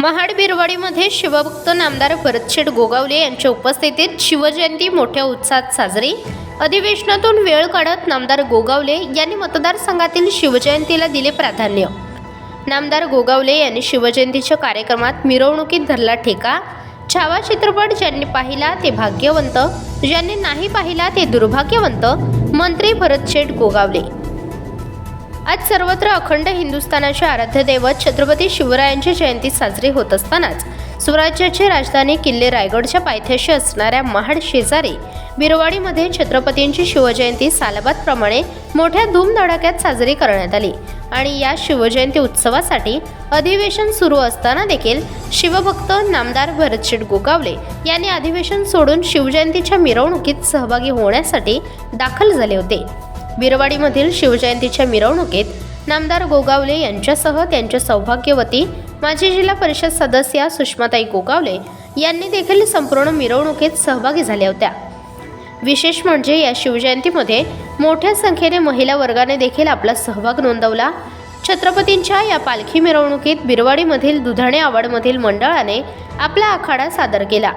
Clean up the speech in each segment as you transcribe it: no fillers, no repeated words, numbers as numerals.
महाड बिरवाडीमध्ये शिवभक्त नामदार भरतशेठ गोगावले यांच्या उपस्थितीत शिवजयंती मोठ्या उत्साहात साजरी। अधिवेशनातून वेळ काढत नामदार गोगावले यांनी मतदारसंघातील शिवजयंतीला दिले प्राधान्य। नामदार गोगावले यांनी शिवजयंतीच्या कार्यक्रमात मिरवणुकीत धरला ठेका। छावा चित्रपट ज्यांनी पाहिला ते भाग्यवंत, ज्यांनी नाही पाहिला ते दुर्भाग्यवंत। मंत्री भरतशेठ गोगावले। आज सर्वत्र अखंड हिंदुस्थानाचे आराध्य दैवत छत्रपती शिवरायांची जयंती साजरी होत असतानाच स्वराज्याची राजधानी किल्ले रायगडच्या पायथ्याशी असणाऱ्या महाड शेजारी बिरवाडीमध्ये छत्रपतींची शिवजयंती सालाबादप्रमाणे मोठ्या धूमधडाक्यात साजरी करण्यात आली। आणि या शिवजयंती उत्सवासाठी अधिवेशन सुरू असताना देखील शिवभक्त नामदार भरतशेठ गोगावले यांनी अधिवेशन सोडून शिवजयंतीच्या मिरवणुकीत सहभागी होण्यासाठी दाखल झाले होते। बिरवाडीमधील शिवजयंतीच्या मिरवणुकीत नामदार गोगावले यांच्यासह त्यांच्या सौभाग्यवती माजी जिल्हा परिषद सदस्य सुषमाताई गोगावले यांनी देखील संपूर्ण मिरवणुकीत सहभागी झाल्या होत्या। विशेष म्हणजे या शिवजयंतीमध्ये मोठ्या संख्येने महिला वर्गाने देखील आपला सहभाग नोंदवला। छत्रपतींच्या या पालखी मिरवणुकीत बिरवाडीमधील दुधाणे आवाडमधील मंडळाने आपला आखाडा सादर केला।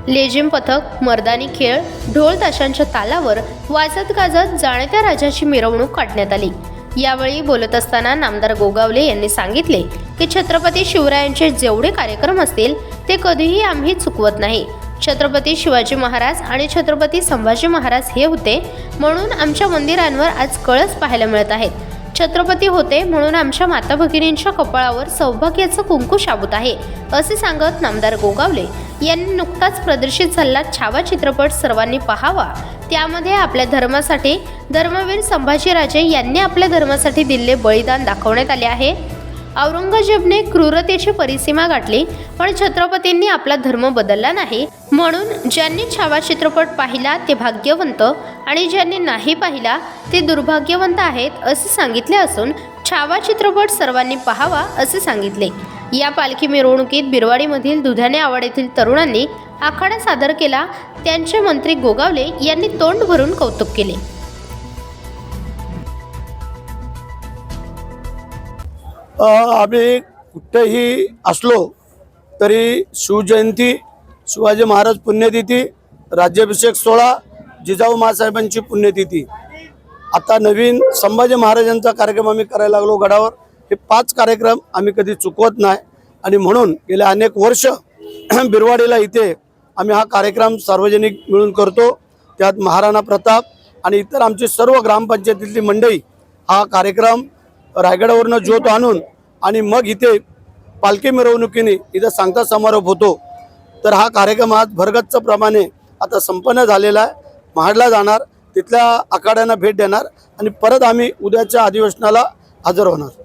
लेझिम पथक, मर्दानी खेळ, ढोल ताशांच्या तालावर वाजत गाजत जाणत्या राजाची मिरवणूक काढण्यात आली। यावेळी बोलत असताना नामदार गोगावले यांनी सांगितले की छत्रपती शिवरायांचे जेवढे कार्यक्रम असतील ते कधीही आम्ही चुकवत नाही। छत्रपती शिवाजी महाराज आणि छत्रपती संभाजी महाराज हे होते म्हणून आमच्या मंदिरांवर आज कळस पाहायला मिळत आहेत। छत्रपती होते म्हणून आमच्या माता भगिनींच्या कपाळावर सौभाग्याचं कुंकू शाबूत आहे, असे सांगत नामदार गोगावले यांनी नुकताच प्रदर्शित झालेला छावा चित्रपट सर्वांनी पाहावा। त्यामध्ये आपल्या धर्मासाठी धर्मवीर संभाजीराजे यांनी आपल्या धर्मासाठी दिलेले बलिदान दाखवण्यात आले आहे। औरंगजेबने क्रूरतेची परिसीमा गाठली पण छत्रपतींनी आपला धर्म बदलला नाही, म्हणून ज्यांनी छावा चित्रपट पाहिला ते भाग्यवंत आणि ज्यांनी नाही पाहिला ते दुर्भाग्यवंत आहेत, असे सांगितले असून छावा चित्रपट सर्वांनी पाहावा असे सांगितले। या पालखी मिरवणुकीत बिरवाडीमधील दुधाणे आवाड येथील तरुणांनी आखाडा सादर केला। त्यांचे मंत्री गोगावले यांनी तोंड भरून कौतुक केले। आम्ही कुठेही असलो तरी शिवजयंती, शिवाजी महाराज पुण्यतिथी, राज्याभिषेक सोहळा, जिजाऊ माँसाहेबांची पुण्यतिथी, आता नवीन संभाजी महाराजांचा कार्यक्रम आम्ही करायला लागलो गडावर। हे 5 कार्यक्रम आम्ही कधी चुकवत नाही आणि म्हणून गेले अनेक वर्ष बिरवाडीला इथे आम्ही हा कार्यक्रम सार्वजनिक मिळून करतो। त्यात महाराणा प्रताप आणि इतर आमची सर्व ग्रामपंचायतीतली मंडळी हा कार्यक्रम रायगडावरनं ज्योत आणून आणि मग इथे पालखी मिरवणुकीने इथं सांगता समारोप होतो। तर हा कार्यक्रम आज भरगच्च प्रमाणे आता संपन्न झालेला आहे। महाडला जाणार, तिथल्या आखाड्यांना भेट देणार आणि परत आम्ही उद्याच्या अधिवेशनाला हजर होणार।